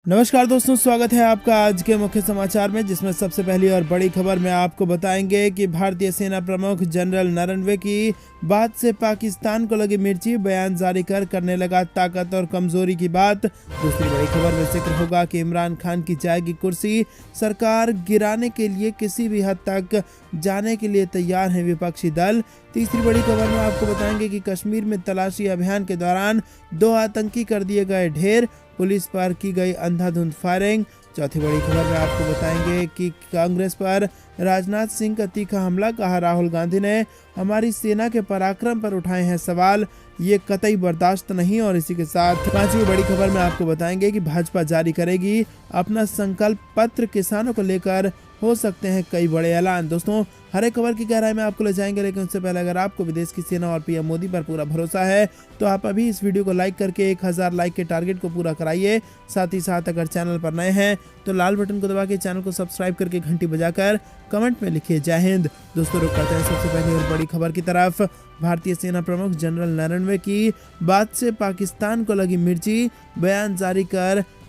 नमस्कार दोस्तों, स्वागत है आपका आज के मुख्य समाचार में, जिसमें सबसे पहली और बड़ी खबर में आपको बताएंगे कि भारतीय सेना प्रमुख जनरल नरवणे की बात से पाकिस्तान को लगी मिर्ची, बयान जारी करने लगा ताकत और कमजोरी की बात। दूसरी बड़ी खबर में जिक्र होगा कि इमरान खान की जाएगी कुर्सी, सरकार गिराने के लिए किसी भी हद तक जाने के लिए तैयार है विपक्षी दल। तीसरी बड़ी खबर में आपको बताएंगे कि कश्मीर में तलाशी अभियान के दौरान 2 आतंकी कर दिए गए ढेर, पुलिस पर की गई अंधाधुंध फायरिंग। चौथी बड़ी खबर में आपको बताएंगे कि कांग्रेस पर राजनाथ सिंह का तीखा हमला, कहा राहुल गांधी ने हमारी सेना के पराक्रम पर उठाए हैं सवाल, ये कतई बर्दाश्त नहीं। और इसी के साथ पांचवी बड़ी खबर में आपको बताएंगे कि भाजपा जारी करेगी अपना संकल्प पत्र, किसानों को लेकर हो सकते हैं कई बड़े ऐलान। दोस्तों, हर एक खबर की गहराई में आपको ले जाएंगे, लेकिन उससे पहले अगर आपको विदेश की सेना और पीएम मोदी पर पूरा भरोसा है तो आप अभी इस वीडियो को लाइक करके 1000 लाइक के टारगेट को पूरा कराइए। साथ ही साथ अगर चैनल पर नए हैं तो लाल बटन को दबा के चैनल को सब्सक्राइब करके घंटी बजाकर कमेंट में लिखिए जय हिंद। दोस्तों, रुक करते हैं सबसे पहले और बड़ी खबर की तरफ। भारतीय सेना प्रमुख जनरल नरवणे की बात से पाकिस्तान को लगी मिर्ची, बयान जारी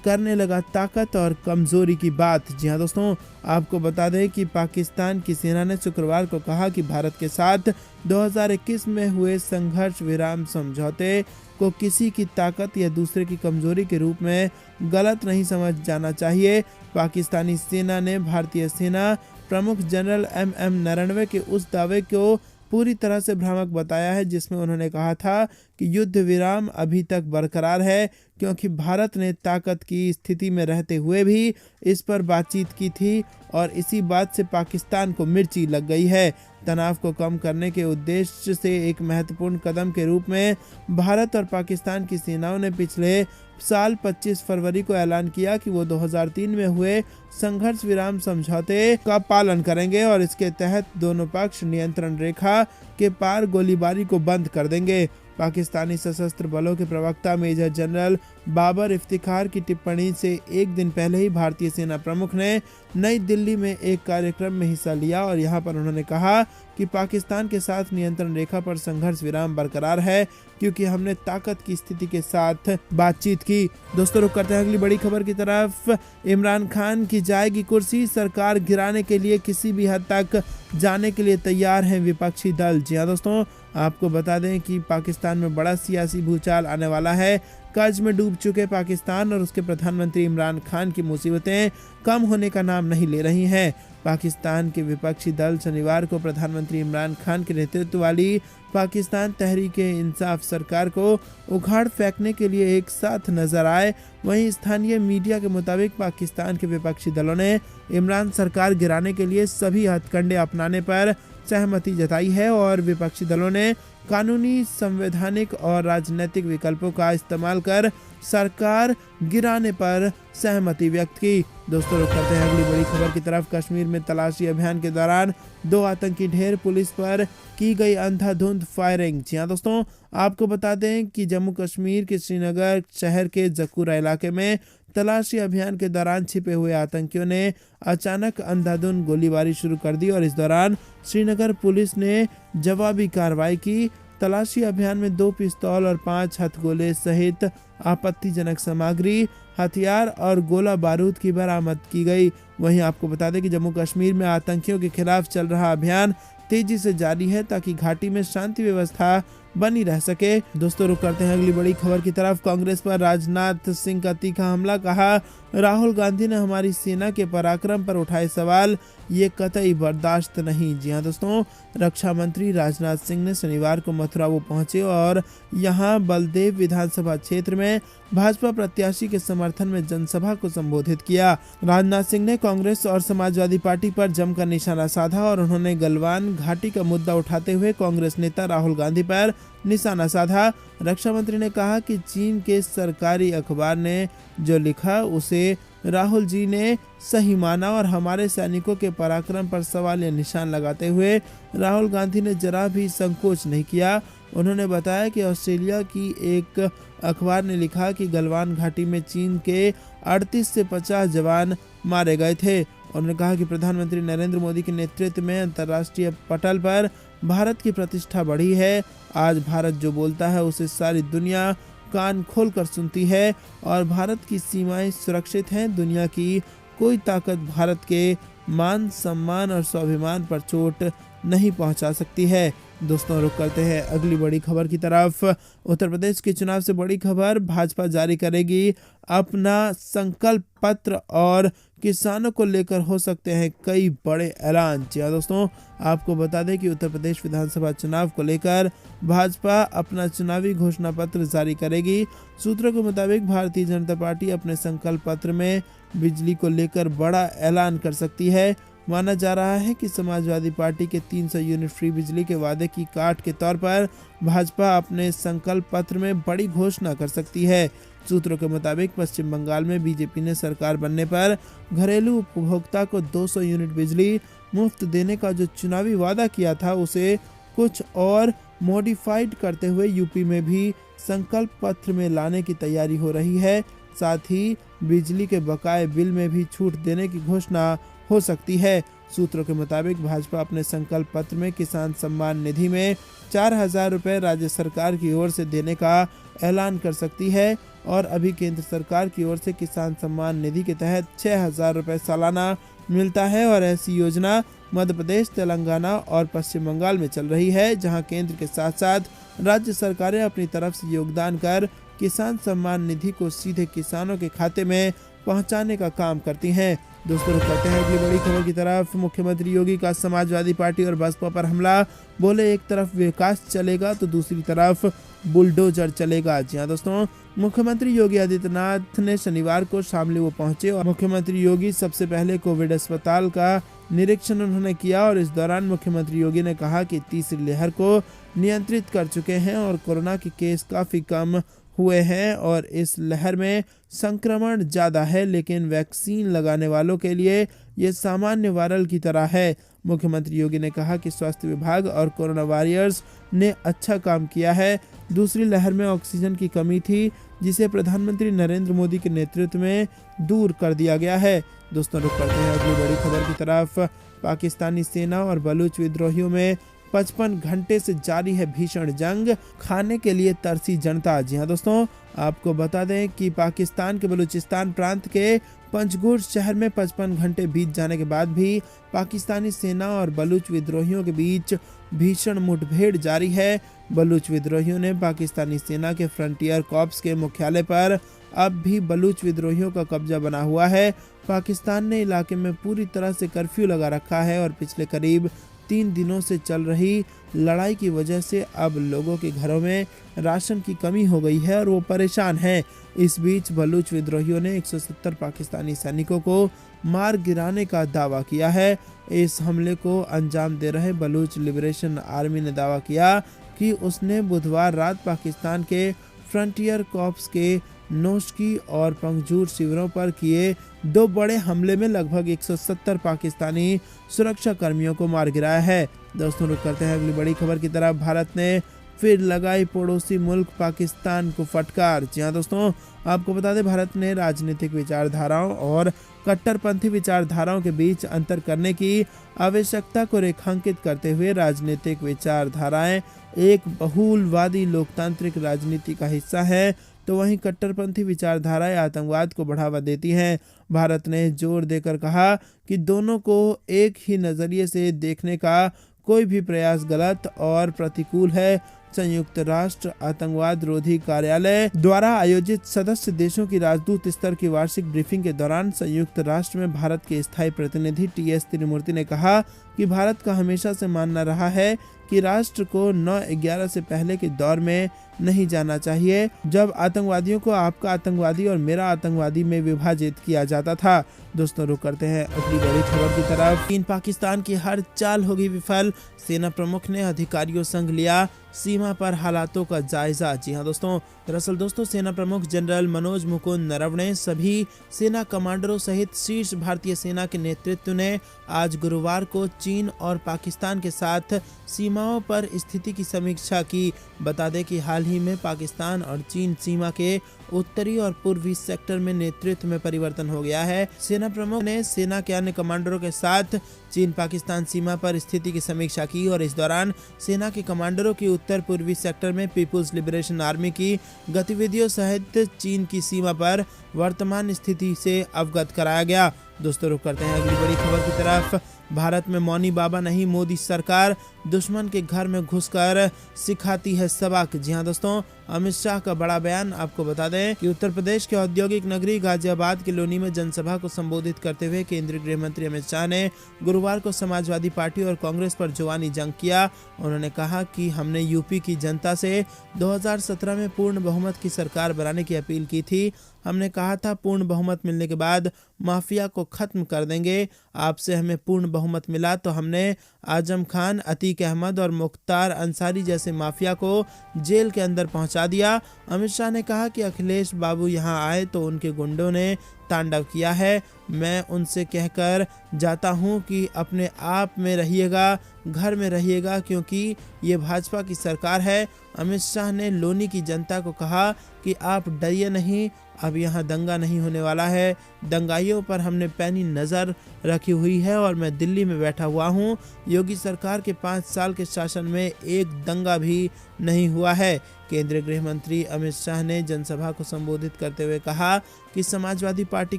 करने लगा ताकत और कमजोरी की बात। जी हां दोस्तों, आपको बता दें कि पाकिस्तान की सेना ने शुक्रवार को कहा कि भारत के साथ 2021 में हुए संघर्ष विराम समझौते को किसी की ताकत या दूसरे की कमजोरी के रूप में गलत नहीं समझ जाना चाहिए। पाकिस्तानी सेना ने भारतीय सेना प्रमुख जनरल एम नरवणे के उस दावे को पूरी तरह से भ्रामक बताया है जिसमें उन्होंने कहा था कि युद्ध विराम अभी तक बरकरार है, क्योंकि भारत ने ताकत की स्थिति में रहते हुए भी इस पर बातचीत की थी और इसी बात से पाकिस्तान को मिर्ची लग गई है। तनाव को कम करने के उद्देश्य से एक महत्वपूर्ण कदम के रूप में भारत और पाकिस्तान की सेनाओं ने पिछले साल 25 फरवरी को ऐलान किया कि वो 2003 में हुए संघर्ष विराम समझौते का पालन करेंगे और इसके तहत दोनों पक्ष नियंत्रण रेखा के पार गोलीबारी को बंद कर देंगे। पाकिस्तानी सशस्त्र बलों के प्रवक्ता मेजर जनरल बाबर इफ्तिखार की टिप्पणी से एक दिन पहले ही भारतीय सेना प्रमुख ने नई दिल्ली में एक कार्यक्रम में हिस्सा लिया और यहां पर उन्होंने कहा कि पाकिस्तान के साथ नियंत्रण रेखा पर संघर्ष विराम बरकरार है, क्योंकि हमने ताकत की स्थिति के साथ बातचीत की। दोस्तों, रुक करते हैं अगली बड़ी खबर की तरफ। इमरान खान की जाएगी कुर्सी, सरकार गिराने के लिए किसी भी हद तक जाने के लिए तैयार है विपक्षी दल। जी हाँ दोस्तों, आपको बता दें कि पाकिस्तान में बड़ा सियासी भूचाल आने वाला है। कर्ज में डूब चुके पाकिस्तान और उसके प्रधानमंत्री इमरान खान की मुसीबतें कम होने का नाम नहीं ले रही हैं। पाकिस्तान के विपक्षी दल शनिवार को प्रधानमंत्री इमरान खान के नेतृत्व वाली पाकिस्तान तहरीक-ए-इंसाफ सरकार को उखाड़ फेंकने के लिए एक साथ नजर आए। वहीं स्थानीय मीडिया के मुताबिक पाकिस्तान के विपक्षी दलों ने इमरान सरकार गिराने के लिए सभी हथकंडे अपनाने पर सहमति जताई है और विपक्षी दलों ने कानूनी, संवैधानिक और राजनीतिक विकल्पों का इस्तेमाल कर सरकार गिराने पर सहमति व्यक्त की। दोस्तों, रुक करते हैं अगली बड़ी खबर की तरफ। कश्मीर में तलाशी अभियान के दौरान 2 आतंकी ढेर, पुलिस पर की गई अंधाधुंध फायरिंग। जी हां दोस्तों, आपको बता दें कि जम्मू कश्मीर के श्रीनगर शहर के जक्कूरा इलाके में तलाशी अभियान के दौरान छिपे हुए आतंकियों ने अचानक अंधाधुंध गोलीबारी शुरू कर दी और इस दौरान श्रीनगर पुलिस ने जवाबी कार्रवाई की। तलाशी अभियान में 2 पिस्तौल और 5 हथगोले सहित आपत्तिजनक सामग्री, हथियार और गोला बारूद की बरामद की गई। वहीं आपको बता दें कि जम्मू कश्मीर में आतंकियों के खिलाफ चल रहा अभियान तेजी से जारी है ताकि घाटी में शांति व्यवस्था बनी रह सके। दोस्तों, रुक करते हैं अगली बड़ी खबर की तरफ। कांग्रेस पर राजनाथ सिंह का तीखा हमला, कहा राहुल गांधी ने हमारी सेना के पराक्रम पर उठाए सवाल, ये कतई बर्दाश्त नहीं। जी हां दोस्तों, रक्षा मंत्री राजनाथ सिंह ने शनिवार को मथुरा वो पहुंचे और यहां बलदेव विधानसभा क्षेत्र में भाजपा प्रत्याशी के समर्थन में जनसभा को संबोधित किया। राजनाथ सिंह ने कांग्रेस और समाजवादी पार्टी पर जमकर निशाना साधा और उन्होंने गलवान घाटी का मुद्दा उठाते हुए कांग्रेस नेता राहुल गांधी पर निशाना साधा। रक्षा मंत्री ने कहा कि चीन के सरकारी अखबार ने जो लिखा उसे राहुल जी ने सही माना और हमारे सैनिकों के पराक्रम पर सवाल या निशान लगाते हुए राहुल गांधी ने जरा भी संकोच नहीं किया। उन्होंने बताया कि ऑस्ट्रेलिया की एक अखबार ने लिखा कि गलवान घाटी में चीन के 38 से 50 जवान मारे गए थे। उन्होंने कहा कि प्रधानमंत्री नरेंद्र मोदी के नेतृत्व में अंतर्राष्ट्रीय पटल पर भारत की प्रतिष्ठा बढ़ी है। आज भारत जो बोलता है उसे सारी दुनिया कान खोलकर सुनती है और भारत की सीमाएं सुरक्षित हैं। दुनिया की कोई ताकत भारत के मान सम्मान और स्वाभिमान पर चोट नहीं पहुंचा सकती है। दोस्तों, रुक करते हैं अगली बड़ी खबर की तरफ। उत्तर प्रदेश के चुनाव से बड़ी खबर, भाजपा जारी करेगी अपना संकल्प पत्र और किसानों को लेकर हो सकते हैं कई बड़े ऐलान। जी हाँ दोस्तों, आपको बता दें कि उत्तर प्रदेश विधानसभा चुनाव को लेकर भाजपा अपना चुनावी घोषणा पत्र जारी करेगी। सूत्रों के मुताबिक भारतीय जनता पार्टी अपने संकल्प पत्र में बिजली को लेकर बड़ा ऐलान कर सकती है। माना जा रहा है कि समाजवादी पार्टी के 300 यूनिट फ्री बिजली के वादे की काट के तौर पर भाजपा अपने संकल्प पत्र में बड़ी घोषणा कर सकती है। सूत्रों के मुताबिक पश्चिम बंगाल में बीजेपी ने सरकार बनने पर घरेलू उपभोक्ता को 200 यूनिट बिजली मुफ्त देने का जो चुनावी वादा किया था, उसे कुछ और मॉडिफाइड करते हुए यूपी में भी संकल्प पत्र में लाने की तैयारी हो रही है। साथ ही बिजली के बकाये बिल में भी छूट देने की घोषणा हो सकती है। सूत्रों के मुताबिक भाजपा अपने संकल्प पत्र में किसान सम्मान निधि में 4,000 रुपए राज्य सरकार की ओर से देने का ऐलान कर सकती है और अभी केंद्र सरकार की ओर से किसान सम्मान निधि के तहत 6,000 रुपए सालाना मिलता है और ऐसी योजना मध्य प्रदेश, तेलंगाना और पश्चिम बंगाल में चल रही है, जहां केंद्र के साथ साथ राज्य सरकारें अपनी तरफ से योगदान कर किसान सम्मान निधि को सीधे किसानों के खाते में पहुंचाने का काम करती हैं। दोस्तों, कहते हैं अगली बड़ी खबर की तरफ। मुख्यमंत्री योगी का समाजवादी पार्टी और बसपा पर हमला, बोले एक तरफ विकास चलेगा तो दूसरी तरफ बुलडोजर चलेगा। जी हाँ दोस्तों, मुख्यमंत्री योगी आदित्यनाथ ने शनिवार को शामली वो पहुंचे और मुख्यमंत्री योगी सबसे पहले कोविड अस्पताल का निरीक्षण उन्होंने किया और इस दौरान मुख्यमंत्री योगी ने कहा कि तीसरी लहर को नियंत्रित कर चुके हैं और कोरोना के केस काफी कम हुए हैं और इस लहर में संक्रमण ज़्यादा है, लेकिन वैक्सीन लगाने वालों के लिए ये सामान्य वायरल की तरह है। मुख्यमंत्री योगी ने कहा कि स्वास्थ्य विभाग और कोरोना वॉरियर्स ने अच्छा काम किया है। दूसरी लहर में ऑक्सीजन की कमी थी, जिसे प्रधानमंत्री नरेंद्र मोदी के नेतृत्व में दूर कर दिया गया है। दोस्तों, रुक करते हैं अगली बड़ी खबर की तरफ। पाकिस्तानी सेना और बलूच विद्रोहियों में 55 घंटे से जारी है भीषण जंग, खाने के लिए तरसी जनता। जी हाँ दोस्तों, आपको बता दें कि पाकिस्तान के बलूचिस्तान प्रांत के पंजगुर शहर में 55 घंटे बीत जाने के बाद भी पाकिस्तानी सेना और बलूच विद्रोहियों के बीच भीषण मुठभेड़ जारी है। बलूच विद्रोहियों ने पाकिस्तानी सेना के फ्रंटियर कॉर्प्स के मुख्यालय पर अब भी बलूच विद्रोहियों का कब्जा बना हुआ है। पाकिस्तान ने इलाके में पूरी तरह से कर्फ्यू लगा रखा है और पिछले करीब 3 दिनों से चल रही लड़ाई की वजह से अब लोगों के घरों में राशन की कमी हो गई है और वो परेशान हैं। इस बीच बलूच विद्रोहियों ने 170 पाकिस्तानी सैनिकों को मार गिराने का दावा किया है। इस हमले को अंजाम दे रहे बलूच लिबरेशन आर्मी ने दावा किया कि उसने बुधवार रात पाकिस्तान के फ्रंटियर कॉर्प्स के नोशकी और पंगजूर शिविरों पर किए 2 बड़े हमले में लगभग 170 पाकिस्तानी सुरक्षा कर्मियों को मार गिराया है। दोस्तों, रुक करते हैं अगली बड़ी खबर की तरफ। भारत ने फिर लगाई पड़ोसी मुल्क पाकिस्तान को फटकार। जी हाँ दोस्तों, आपको बता दें भारत ने राजनीतिक विचारधाराओं और कट्टरपंथी विचारधाराओं के बीच अंतर करने की आवश्यकता को रेखांकित करते हुए राजनीतिक विचारधाराएं एक बहुलवादी लोकतांत्रिक राजनीति का हिस्सा है, तो वहीं कट्टरपंथी विचारधाराएं आतंकवाद को बढ़ावा देती हैं। भारत ने जोर देकर कहा कि दोनों को एक ही नजरिए से देखने का कोई भी प्रयास गलत और प्रतिकूल है। संयुक्त राष्ट्र आतंकवाद रोधी कार्यालय द्वारा आयोजित सदस्य देशों की राजदूत स्तर की वार्षिक ब्रीफिंग के दौरान संयुक्त राष्ट्र में भारत के स्थायी प्रतिनिधि TS त्रिमूर्ति ने कहा कि भारत का हमेशा से मानना रहा है कि राष्ट्र को 9/11 से पहले के दौर में नहीं जाना चाहिए, जब आतंकवादियों को आपका आतंकवादी और मेरा आतंकवादी में विभाजित किया जाता था। दोस्तों, रुक करते हैं अगली बड़ी खबर की तरफ। चीन पाकिस्तान की हर चाल होगी विफल, सेना प्रमुख ने अधिकारियों संग लिया सीमा पर हालातों का जायजा। जी हाँ दोस्तों, दरअसल दोस्तों सेना प्रमुख जनरल मनोज मुकुंद नरवणे सभी सेना कमांडरों सहित शीर्ष भारतीय सेना के नेतृत्व ने आज गुरुवार को चीन और पाकिस्तान के साथ सीमा सीमाओं पर स्थिति की समीक्षा की। बता दें कि हाल ही में पाकिस्तान और चीन सीमा के उत्तरी और पूर्वी सेक्टर में नेतृत्व में परिवर्तन हो गया है। सेना प्रमुख ने सेना के अन्य कमांडरों के साथ चीन पाकिस्तान सीमा पर स्थिति की समीक्षा की और इस दौरान सेना के कमांडरों की उत्तर पूर्वी सेक्टर में पीपुल्स लिबरेशन आर्मी की गतिविधियों सहित चीन की सीमा पर वर्तमान स्थिति से अवगत कराया गया। दोस्तों रुक करते हैं अगली बड़ी खबर की तरफ। भारत में मौनी बाबा नहीं, मोदी सरकार दुश्मन के घर में घुसकर सिखाती है सबक। जी हां दोस्तों, अमित शाह का बड़ा बयान। आपको बता दें कि उत्तर प्रदेश के औद्योगिक नगरी गाजियाबाद के लोनी में जनसभा को संबोधित करते हुए केंद्रीय गृह मंत्री अमित शाह ने गुरुवार को समाजवादी पार्टी और कांग्रेस पर जुबानी जंग किया। उन्होंने कहा कि हमने यूपी की जनता से 2017 में पूर्ण बहुमत की सरकार बनाने की अपील की थी। हमने कहा था पूर्ण बहुमत मिलने के बाद माफिया को खत्म कर देंगे। आपसे हमें पूर्ण बहुमत मिला तो हमने आजम खान, अतीक अहमद और मुख्तार अंसारी जैसे माफिया को जेल के अंदर पहुंचा दिया। अमित शाह ने कहा कि अखिलेश बाबू यहां आए तो उनके गुंडों ने तांडव किया है। मैं उनसे कहकर जाता हूं कि अपने आप में रहिएगा, घर में रहिएगा, क्योंकि ये भाजपा की सरकार है। अमित शाह ने लोनी की जनता को कहा कि आप डरिए नहीं, अब यहाँ दंगा नहीं होने वाला है। दंगाइयों पर हमने पैनी नज़र रखी हुई है और मैं दिल्ली में बैठा हुआ हूँ। योगी सरकार के 5 साल के शासन में एक दंगा भी नहीं हुआ है। केंद्रीय गृह मंत्री अमित शाह ने जनसभा को संबोधित करते हुए कहा कि समाजवादी पार्टी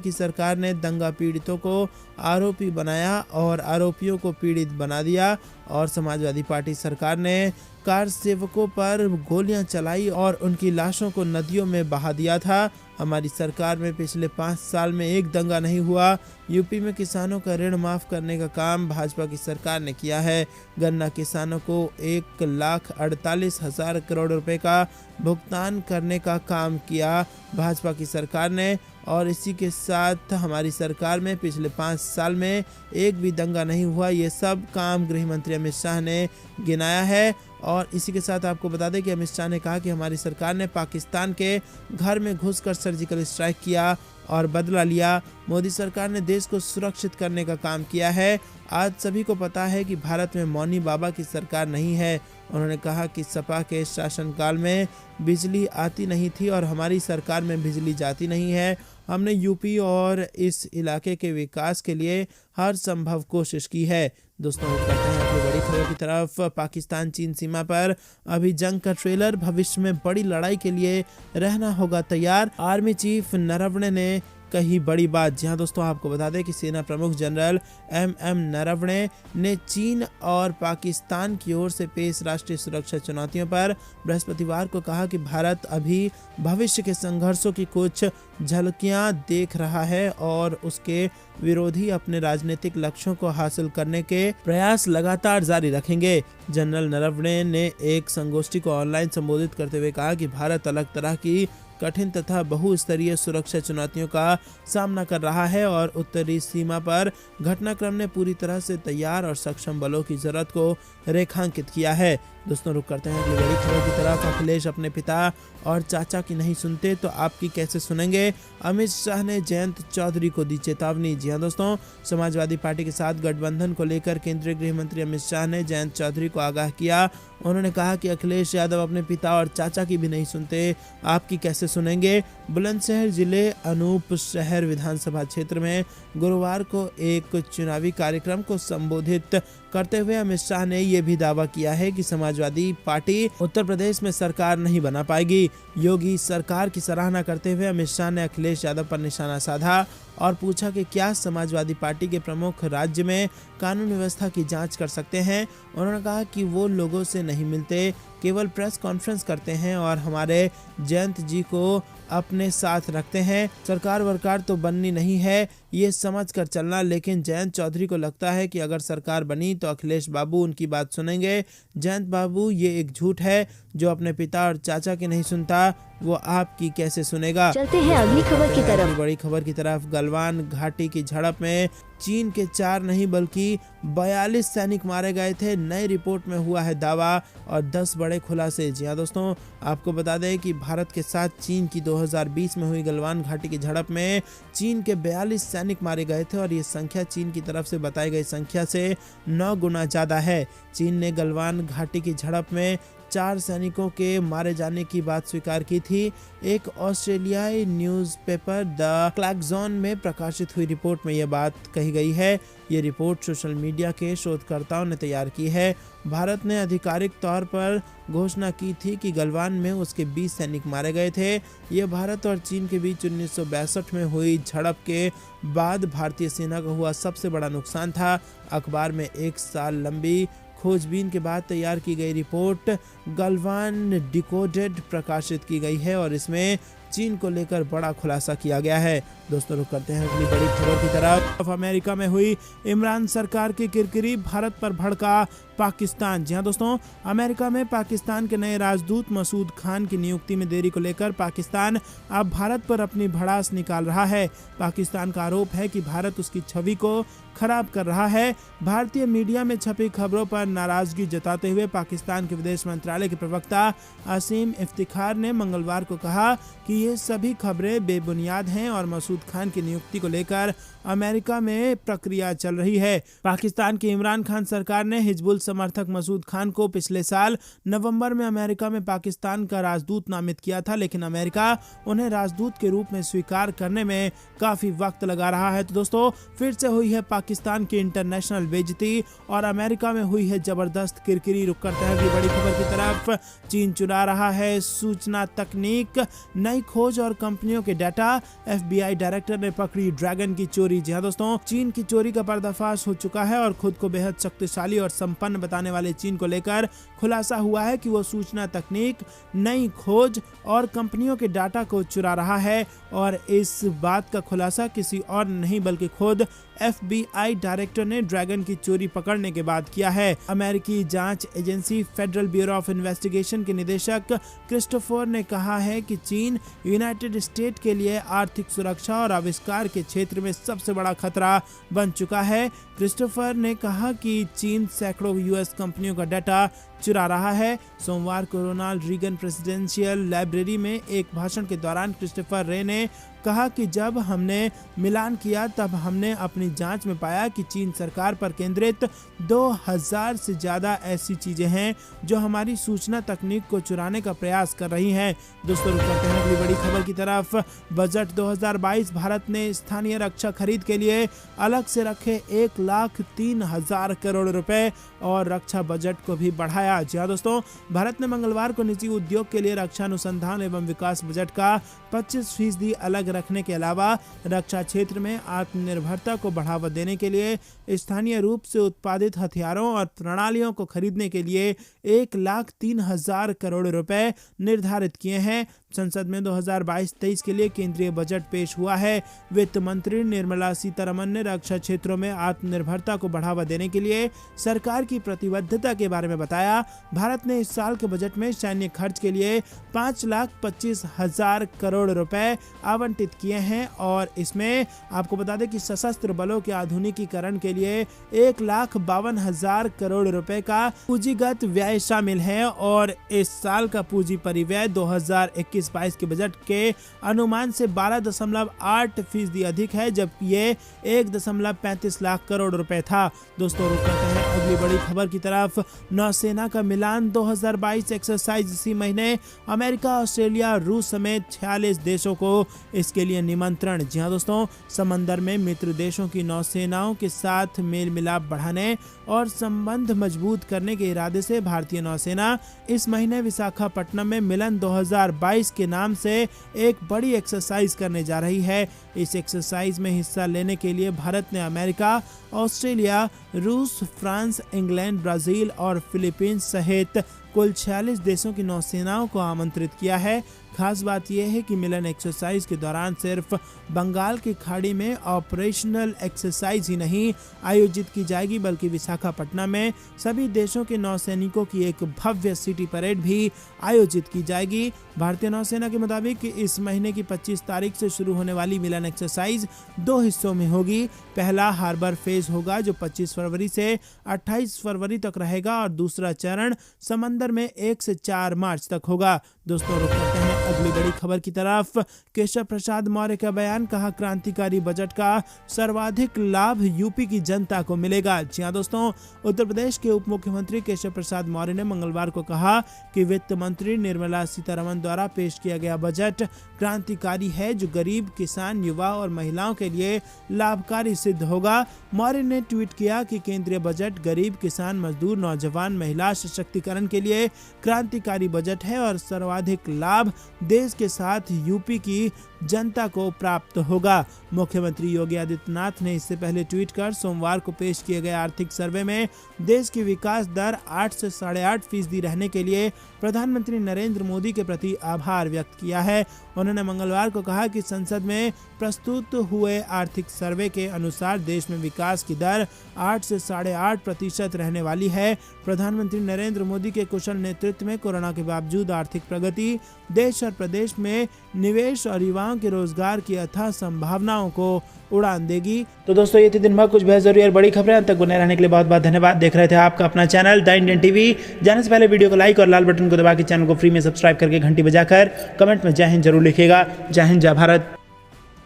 की सरकार ने दंगा पीड़ितों को आरोपी बनाया और आरोपियों को पीड़ित बना दिया और समाजवादी पार्टी सरकार ने कार सेवकों पर गोलियां चलाई और उनकी लाशों को नदियों में बहा दिया था। हमारी सरकार में पिछले 5 साल में एक दंगा नहीं हुआ। यूपी में किसानों का ऋण माफ करने का काम भाजपा की सरकार ने किया है। गन्ना किसानों को 1,48,000 करोड़ रुपए का भुगतान करने का काम किया भाजपा की सरकार ने और इसी के साथ हमारी सरकार में पिछले 5 साल में एक भी दंगा नहीं हुआ। ये सब काम गृह मंत्री अमित शाह ने गिनाया है। और इसी के साथ आपको बता दें कि अमित शाह ने कहा कि हमारी सरकार ने पाकिस्तान के घर में घुसकर सर्जिकल स्ट्राइक किया और बदला लिया। मोदी सरकार ने देश को सुरक्षित करने का काम किया है। आज सभी को पता है कि भारत में मौनी बाबा की सरकार नहीं है। उन्होंने कहा कि सपा के शासनकाल में बिजली आती नहीं थी और हमारी सरकार में बिजली जाती नहीं है। हमने यूपी और इस इलाके के विकास के लिए हर संभव कोशिश की है। दोस्तों करते हैं अपनी बड़ी खबर की तरफ। पाकिस्तान चीन सीमा पर अभी जंग का ट्रेलर, भविष्य में बड़ी लड़ाई के लिए रहना होगा तैयार। आर्मी चीफ नरवणे ने कही बड़ी बात। जी हाँ दोस्तों, आपको बता दें कि सेना प्रमुख जनरल एम नरवणे ने चीन और पाकिस्तान की ओर से पेश राष्ट्रीय सुरक्षा चुनौतियों पर बृहस्पतिवार को कहा कि भारत अभी भविष्य के संघर्षों की कुछ झलकियां देख रहा है और उसके विरोधी अपने राजनीतिक लक्ष्यों को हासिल करने के प्रयास लगातार जारी रखेंगे। जनरल नरवणे ने एक संगोष्ठी को ऑनलाइन संबोधित करते हुए कहा कि भारत अलग तरह की कठिन तथा बहुस्तरीय सुरक्षा चुनौतियों का सामना कर रहा है और उत्तरी सीमा पर घटनाक्रम ने पूरी तरह से तैयार और सक्षम बलों की जरूरत को रेखांकित किया है। दोस्तों रुक करते हैं अगली बड़ी खबर की तरफ। अखिलेश अपने पिता और चाचा की नहीं सुनते तो आपकी कैसे सुनेंगे, अमित शाह ने जयंत चौधरी को दी चेतावनी। जी हाँ दोस्तों, समाजवादी पार्टी के साथ गठबंधन को लेकर केंद्रीय गृह मंत्री अमित शाह ने जयंत चौधरी को आगाह किया। उन्होंने कहा कि अखिलेश यादव अपने पिता और चाचा की भी नहीं सुनते, आपकी कैसे सुनेंगे। बुलंदशहर जिले अनूप शहर विधानसभा क्षेत्र में गुरुवार को एक चुनावी कार्यक्रम को संबोधित करते हुए अमित शाह ने यह भी दावा किया है कि समाजवादी पार्टी उत्तर प्रदेश में सरकार नहीं बना पाएगी। योगी सरकार की सराहना करते हुए अमित शाह ने अखिलेश यादव पर निशाना साधा और पूछा कि क्या समाजवादी पार्टी के प्रमुख राज्य में कानून व्यवस्था की जांच कर सकते हैं। उन्होंने कहा कि वो लोगों से नहीं मिलते, केवल प्रेस कॉन्फ्रेंस करते हैं और हमारे जयंत जी को अपने साथ रखते हैं। सरकार वरकार तो बननी नहीं है, ये समझ कर चलना। लेकिन जयंत चौधरी को लगता है कि अगर सरकार बनी तो अखिलेश बाबू उनकी बात सुनेंगे। जयंत बाबू, ये एक झूठ है जो अपने पिता और चाचा की नहीं सुनता। वो आपकी कैसे सुनेगा। चलते हैं अगली खबर की तरफ। बड़ी खबर की तरफ। गलवान घाटी की झड़प में चीन के 4 नहीं बल्कि 42 सैनिक मारे गए थे, नई रिपोर्ट में हुआ है दावा और 10 बड़े खुलासे। जी हाँ दोस्तों, आपको बता दें कि भारत के साथ चीन की 2020 में हुई गलवान घाटी की झड़प में चीन के 42 सैनिक मारे गए थे और ये संख्या चीन की तरफ से बताई गई संख्या से 9 गुना ज्यादा है। चीन ने गलवान घाटी की झड़प में 4 सैनिकों के मारे जाने की बात स्वीकार की थी। एक ऑस्ट्रेलियाई न्यूज़पेपर द क्लैक्सॉन में प्रकाशित हुई रिपोर्ट में यह बात कही गई है। ये रिपोर्ट सोशल मीडिया के शोधकर्ताओं ने तैयार की है। भारत ने आधिकारिक तौर पर घोषणा की थी कि गलवान में उसके 20 सैनिक मारे गए थे। ये भारत और चीन के बीच 1962 में हुई झड़प के बाद भारतीय सेना का हुआ सबसे बड़ा नुकसान था। अखबार में 1 साल लंबी खोजबीन के बाद तैयार की गई रिपोर्ट गलवान डिकोडेड प्रकाशित की गई है और इसमें चीन को लेकर बड़ा खुलासा किया गया है। दोस्तों, रुक करते हैं अगली बड़ी खबर की तरफ। अमेरिका में हुई इमरान सरकार की किरकिरी, भारत पर भड़का पाकिस्तान। जी हाँ दोस्तों, अमेरिका में पाकिस्तान के नए राजदूत मसूद खान की नियुक्ति में देरी को लेकर पाकिस्तान अब भारत पर अपनी भड़ास निकाल रहा है। पाकिस्तान का आरोप है कि भारत उसकी छवि को खराब कर रहा है। भारतीय मीडिया में छपी खबरों पर नाराजगी जताते हुए पाकिस्तान के विदेश मंत्रालय के प्रवक्ता असीम इफ्तिखार ने मंगलवार को कहा कि ये सभी खबरें बेबुनियाद हैं और मसूद खान की नियुक्ति को लेकर अमेरिका में प्रक्रिया चल रही है। पाकिस्तान की इमरान खान सरकार ने हिजबुल समर्थक मसूद खान को पिछले साल नवंबर में अमेरिका में पाकिस्तान का राजदूत नामित किया था, लेकिन अमेरिका उन्हें राजदूत के रूप में स्वीकार करने में काफी वक्त लगा रहा है। तो दोस्तों, फिर से हुई है पाकिस्तान की इंटरनेशनल बेइज्जती और अमेरिका में हुई है जबरदस्त किरकिरी। रुक करते हैं अगली बड़ी खबर की तरफ। चीन चुरा रहा है सूचना तकनीक, नई खोज और कंपनियों के डाटा। FBI डायरेक्टर ने पकड़ी ड्रैगन की चोरी। जी हाँ दोस्तों, चीन की चोरी का पर्दाफाश हो चुका है और खुद को बेहद शक्तिशाली और संपन्न बताने वाले चीन को लेकर खुलासा हुआ है कि वो सूचना तकनीक, नई खोज और कंपनियों के डाटा को चुरा रहा है और इस बात का खुलासा किसी और नहीं बल्कि खुद FBI डायरेक्टर ने ड्रैगन की चोरी पकड़ने के बाद किया है। अमेरिकी जांच agency federal bureau of investigation के निदेशक क्रिस्टोफर ने कहा है कि चीन यूनाइटेड स्टेट के लिए आर्थिक सुरक्षा और आविष्कार के क्षेत्र में सबसे बड़ा खतरा बन चुका है। क्रिस्टोफर ने कहा कि चीन सैकड़ों US कंपनियों का डाटा चुरा रहा है। सोमवार को रोनाल्ड रीगन प्रेसिडेंशियल लाइब्रेरी में एक भाषण के दौरान क्रिस्टोफर रे ने कहा कि जब हमने मिलान किया तब हमने अपनी जांच में पाया कि चीन सरकार पर केंद्रित 2000 से ज्यादा ऐसी चीजें हैं जो हमारी सूचना तकनीक को चुराने का प्रयास कर रही हैं। दोस्तों, रुक करते हैं अगली बड़ी खबर की तरफ। बजट 2022 भारत ने स्थानीय रक्षा खरीद के लिए अलग से रखे 1,03,000 करोड़ रुपए और रक्षा बजट को भी बढ़ाया। जी हाँ दोस्तों, भारत ने मंगलवार को निजी उद्योग के लिए रक्षा अनुसंधान एवं विकास बजट का 25% अलग रखने के अलावा रक्षा क्षेत्र में आत्मनिर्भरता को बढ़ावा देने के लिए स्थानीय रूप से उत्पादित हथियारों और प्रणालियों को खरीदने के लिए 1,03,000 करोड़ रुपए निर्धारित किए हैं। संसद में 2022-23 के लिए केंद्रीय बजट पेश हुआ है। वित्त मंत्री निर्मला सीतारमण ने रक्षा क्षेत्रों में आत्मनिर्भरता को बढ़ावा देने के लिए सरकार की प्रतिबद्धता के बारे में बताया। भारत ने इस साल के बजट में सैन्य खर्च के लिए 5,25,000 करोड़ रुपए आवंटित किए हैं और इसमें आपको बता दें कि सशस्त्र बलों के आधुनिकीकरण के लिए 1,52,000 करोड़ रुपए का पूंजीगत व्यय शामिल है और इस साल का पूंजी परिव्यय 2021-22 के बजट के अनुमान से 12.8% अधिक है, जबकि ये 1.35 लाख करोड़ रुपए था। दोस्तों, रुक करते हैं अगली बड़ी खबर की तरफ। नौसेना का मिलान 2022 एक्सरसाइज इसी महीने अमेरिका, ऑस्ट्रेलिया, रूस समेत 46 देशों को इसके लिए निमंत्रण। जी हाँ दोस्तों, समंदर में मित्र देशों की नौसेनाओं के साथ मेल मिलाप बढ़ाने और संबंध मजबूत करने के इरादे से भारतीय नौसेना इस महीने विशाखापट्टनम में मिलन 2022 के नाम से एक बड़ी एक्सरसाइज करने जा रही है। इस एक्सरसाइज में हिस्सा लेने के लिए भारत ने अमेरिका, ऑस्ट्रेलिया, रूस, फ्रांस, इंग्लैंड, ब्राजील और फिलीपींस सहित कुल 46 देशों की नौसेनाओं को आमंत्रित किया है। खास बात यह है कि मिलन एक्सरसाइज के दौरान सिर्फ बंगाल की खाड़ी में ऑपरेशनल एक्सरसाइज ही नहीं आयोजित की जाएगी, बल्कि विशाखापट्टनम में सभी देशों के नौसैनिकों की एक भव्य सिटी परेड भी आयोजित की जाएगी। भारतीय नौसेना के मुताबिक इस महीने की 25 तारीख से शुरू होने वाली मिलन एक्सरसाइज 2 हिस्सों में होगी। पहला हार्बर फेज होगा जो 25 फरवरी से 28 फरवरी तक रहेगा और दूसरा चरण समंदर में 1 से 4 मार्च तक होगा। दोस्तों, रुक करते हैं अगली बड़ी खबर की तरफ। केशव प्रसाद मौर्य का बयान, कहा क्रांतिकारी बजट का सर्वाधिक लाभ यूपी की जनता को मिलेगा। जी हां दोस्तों, उत्तर प्रदेश के उप मुख्यमंत्री केशव प्रसाद मौर्य ने मंगलवार को कहा कि वित्त मंत्री निर्मला सीतारमण द्वारा पेश किया गया बजट क्रांतिकारी है जो गरीब, किसान, युवा और महिलाओं के लिए लाभकारी सिद्ध होगा। मौर्य ने ट्वीट किया कि केंद्रीय बजट गरीब, किसान, मजदूर, नौजवान, महिला सशक्तिकरण के लिए क्रांतिकारी बजट है और सर्वाधिक लाभ देश के साथ यूपी की जनता को प्राप्त होगा। मुख्यमंत्री योगी आदित्यनाथ ने इससे पहले ट्वीट कर सोमवार को पेश किए गए आर्थिक सर्वे में देश की विकास दर 8 से 8.5% रहने के लिए प्रधानमंत्री नरेंद्र मोदी के प्रति आभार व्यक्त किया है। उन्होंने मंगलवार को कहा कि संसद में प्रस्तुत हुए आर्थिक सर्वे के अनुसार देश में विकास की दर 8 से 8.5% रहने वाली है। प्रधानमंत्री नरेंद्र मोदी के कुशल नेतृत्व में कोरोना के बावजूद आर्थिक प्रगति देश और प्रदेश में निवेश और युवाओं के रोजगार की अथाह संभावनाओं को उड़ान देगी। तो दोस्तों, ये थी दिन भर कुछ बेहद जरूरी और बड़ी खबरें। अंत तक बने रहने के लिए बहुत बहुत धन्यवाद। देख रहे थे आपका अपना चैनल द इंडियन टीवी। जाने से पहले वीडियो को लाइक और लाल बटन को दबा के चैनल को फ्री में सब्सक्राइब करके घंटी बजाकर कमेंट में जय हिंद जरूर लिखिएगा। जय हिंद, जय भारत।